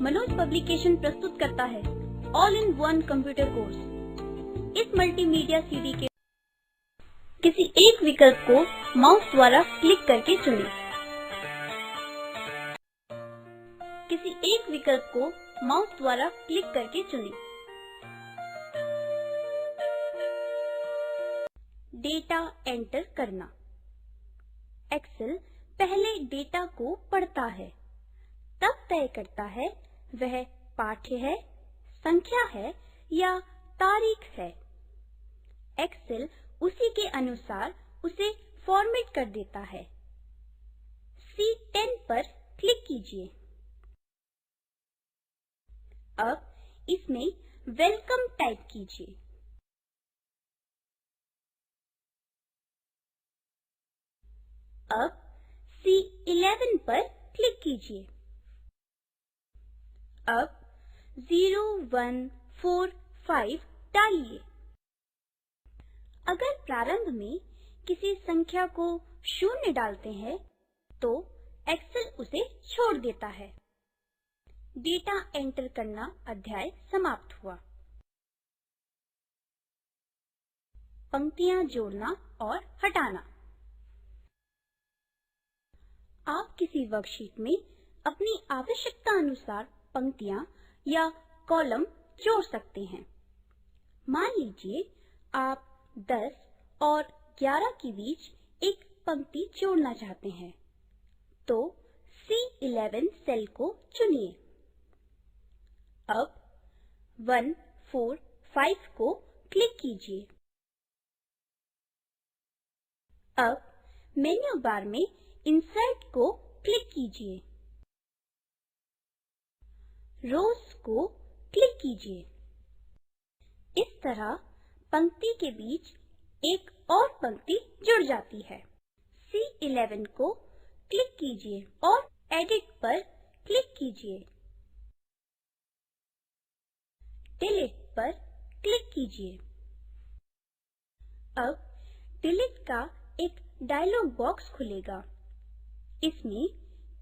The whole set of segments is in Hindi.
मनोज पब्लिकेशन प्रस्तुत करता है all in one computer course. इस मल्टीमीडिया सीडी के किसी एक विकल्प को माउस द्वारा क्लिक करके चुनें। किसी एक विकल्प को माउस द्वारा क्लिक करके चुनें। डेटा एंटर करना। एक्सेल पहले डेटा को पढ़ता है, तब तय करता है वह पाठ्य है, संख्या है या तारीख है। एक्सेल उसी के अनुसार उसे फॉर्मेट कर देता है। C10 पर क्लिक कीजिए। अब इसमें वेलकम टाइप कीजिए। अब C11 पर क्लिक कीजिए। अब 0145 डालिए। अगर प्रारंभ में किसी संख्या को 0 डालते हैं तो एक्सेल उसे छोड़ देता है। डेटा एंटर करना अध्याय समाप्त हुआ। पंक्तियां जोड़ना और हटाना। आप किसी वर्कशीट में अपनी आवश्यकता अनुसार पंक्तियां या कॉलम जोड़ सकते हैं। मान लीजिए आप 10 और 11 के बीच एक पंक्ति जोड़ना चाहते हैं, तो C11 सेल को चुनिए। अब 145 को क्लिक कीजिए। अब मेन्यू बार में इंसर्ट को क्लिक कीजिए। रोज को क्लिक कीजिए। इस तरह पंक्ति के बीच एक और पंक्ति जुड़ जाती है। C11 को क्लिक कीजिए और एडिट पर क्लिक कीजिए। डिलीट पर क्लिक कीजिए। अब डिलीट का एक डायलॉग बॉक्स खुलेगा। इसमें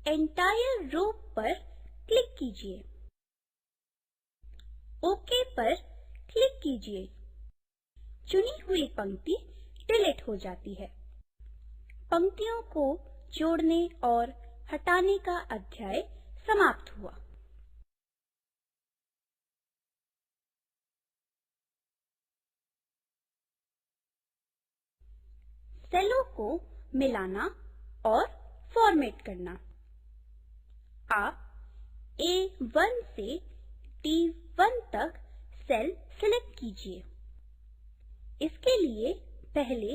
एंटायर रो पर क्लिक कीजिए। ओके पर क्लिक कीजिए। चुनी हुई पंक्ति डिलीट हो जाती है। पंक्तियों को जोड़ने और हटाने का अध्याय समाप्त हुआ। सेलों को मिलाना और फॉर्मेट करना। आप A1 से D1 तक सेल सिलेक्ट कीजिए। इसके लिए पहले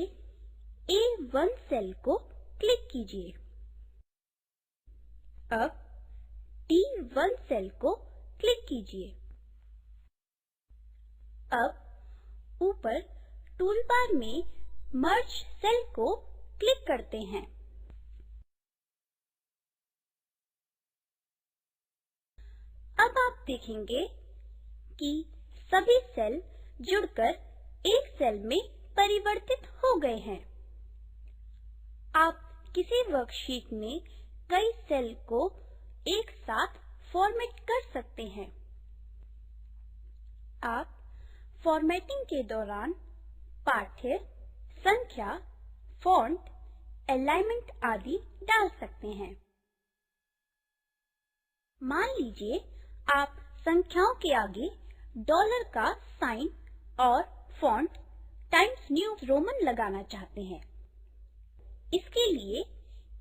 A1 सेल को क्लिक कीजिए। अब D1 सेल को क्लिक कीजिए। अब ऊपर टूलबार में मर्ज सेल को क्लिक करते हैं। अब आप देखेंगे कि सभी सेल जुड़कर एक सेल में परिवर्तित हो गए हैं। आप किसी वर्कशीट में कई सेल को एक साथ फॉर्मेट कर सकते हैं। आप फॉर्मेटिंग के दौरान पाठ्य, संख्या, फॉन्ट, अलाइनमेंट आदि डाल सकते हैं। मान लीजिए आप संख्याओं के आगे डॉलर का साइन और फॉन्ट टाइम्स न्यू रोमन लगाना चाहते हैं। इसके लिए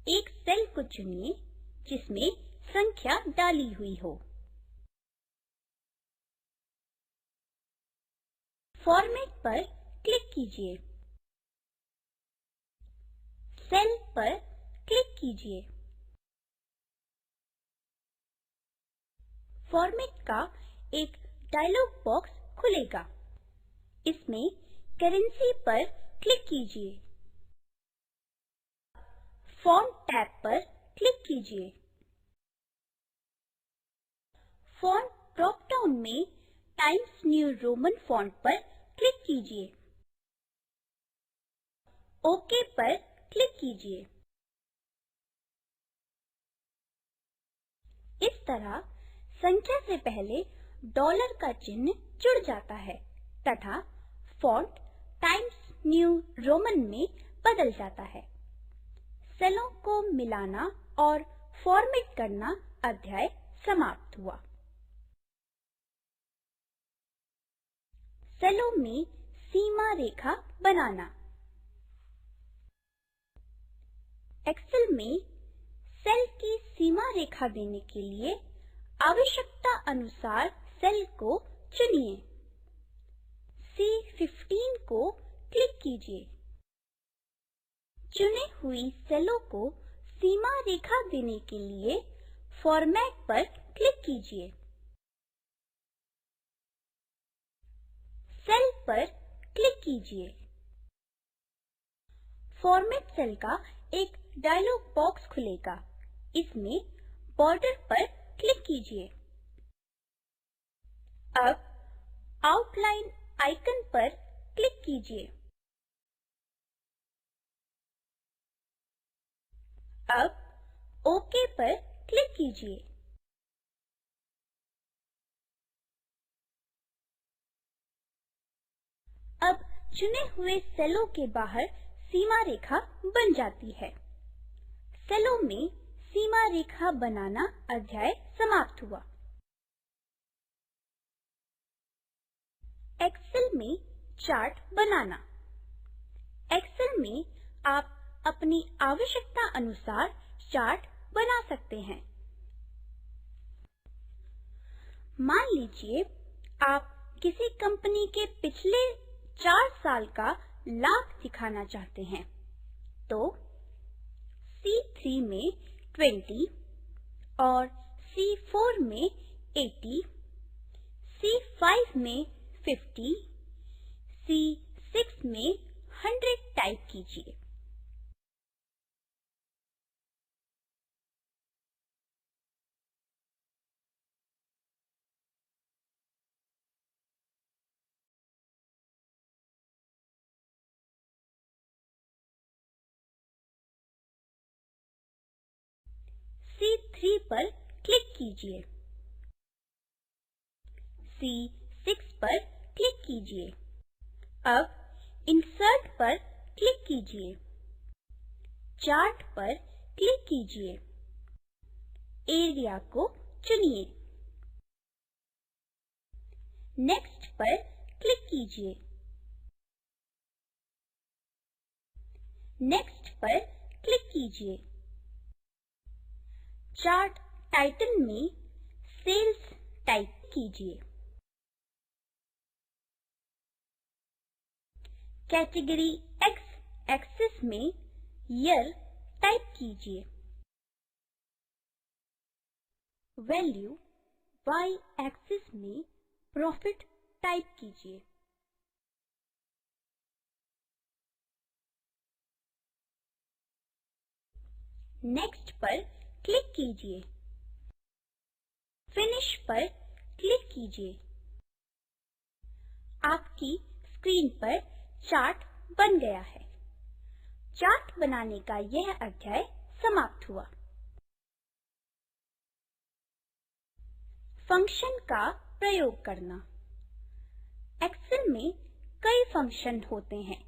एक सेल को चुनिए जिसमें संख्या डाली हुई हो। फॉर्मेट पर क्लिक कीजिए। सेल पर क्लिक कीजिए। फॉर्मेट का एक डायलॉग बॉक्स खुलेगा। इसमें करेंसी पर क्लिक कीजिए। फॉन्ट टैब पर क्लिक कीजिए। फॉन्ट ड्रॉप डाउन में टाइम्स न्यू रोमन फॉन्ट पर क्लिक कीजिए। ओके पर क्लिक कीजिए। इस तरह संख्या से पहले डॉलर का चिन्ह जुड़ जाता है तथा फॉन्ट टाइम्स न्यू रोमन में बदल जाता है। सेलों को मिलाना और फॉर्मेट करना अध्याय समाप्त हुआ। सेलों में सीमा रेखा बनाना। एक्सेल में सेल की सीमा रेखा देने के लिए आवश्यकता अनुसार सेल को चुनिए। C15 को क्लिक कीजिए। चुने हुई सेलों को सीमा रेखा देने के लिए फॉर्मेट पर क्लिक कीजिए। सेल पर क्लिक कीजिए। फॉर्मेट सेल का एक डायलॉग बॉक्स खुलेगा। इसमें बॉर्डर पर क्लिक कीजिए। अब आउटलाइन आइकन पर क्लिक कीजिए। अब ओके पर क्लिक कीजिए। अब चुने हुए सेलों के बाहर सीमा रेखा बन जाती है। सेलों में सीमा रेखा बनाना अध्याय समाप्त हुआ। एक्सेल में चार्ट बनाना। एक्सेल में आप अपनी आवश्यकता अनुसार चार्ट बना सकते हैं। मान लीजिए आप किसी कंपनी के पिछले 4 साल का लाभ दिखाना चाहते हैं, तो C3 में 20 और C4 में 80, C5 में 50, C6 में 100 टाइप कीजिए। C3 पर क्लिक कीजिए। C6 पर क्लिक कीजिए। अब इंसर्ट पर क्लिक कीजिए। चार्ट पर क्लिक कीजिए। एरिया को चुनिए। नेक्स्ट पर क्लिक कीजिए। नेक्स्ट पर क्लिक कीजिए। चार्ट टाइटल में सेल्स टाइप कीजिए। कैटेगरी एक्स एक्सिस में ईयर टाइप कीजिए। वैल्यू वाई एक्सिस में प्रॉफिट टाइप कीजिए। नेक्स्ट पर क्लिक कीजिए। फिनिश पर क्लिक कीजिए। आपकी स्क्रीन पर चार्ट बन गया है। चार्ट बनाने का यह अध्याय समाप्त हुआ। फंक्शन का प्रयोग करना। एक्सेल में कई फंक्शन होते हैं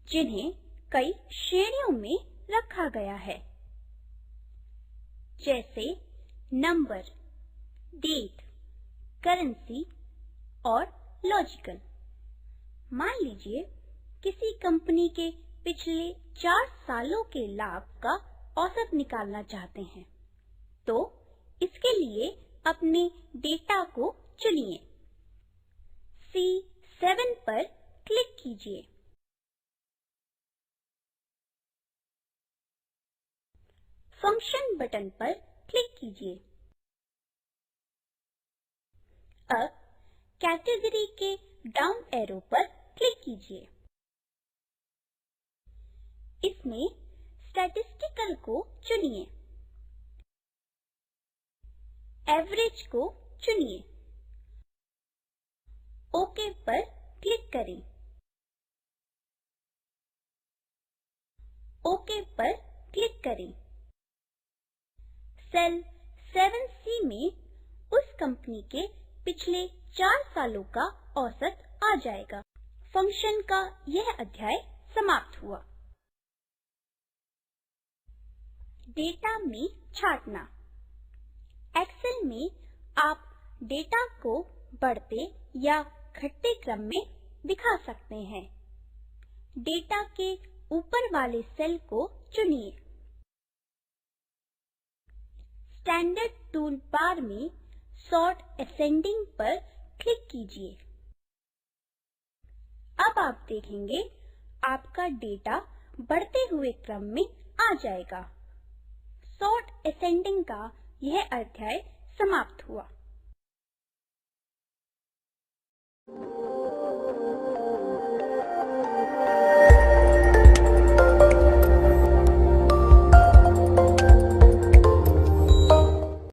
जिन्हें कई श्रेणियों में रखा गया है, जैसे नंबर, डेट, करेंसी और लॉजिकल। मान लीजिए किसी कंपनी के पिछले 4 सालों के लाभ का औसत निकालना चाहते हैं, तो इसके लिए अपने डेटा को चुनिए। C7 पर क्लिक कीजिए। फंक्शन बटन पर क्लिक कीजिए। अब कैटेगरी के डाउन एरो पर क्लिक कीजिए। इसमें स्टैटिस्टिकल को चुनिए। एवरेज को चुनिए। ओके पर क्लिक करें। ओके पर क्लिक करें। सेल 7C में उस कंपनी के पिछले 4 सालों का औसत आ जाएगा। फंक्शन का यह अध्याय समाप्त हुआ। डेटा में छांटना। एक्सेल में आप डेटा को बढ़ते या घटते क्रम में दिखा सकते हैं। डेटा के ऊपर वाले सेल को चुनिए। स्टैंडर्ड टूल बार में सॉर्ट असेंडिंग पर क्लिक कीजिए। अब आप देखेंगे आपका डेटा बढ़ते हुए क्रम में आ जाएगा। सॉर्ट असेंडिंग का यह अध्याय समाप्त हुआ।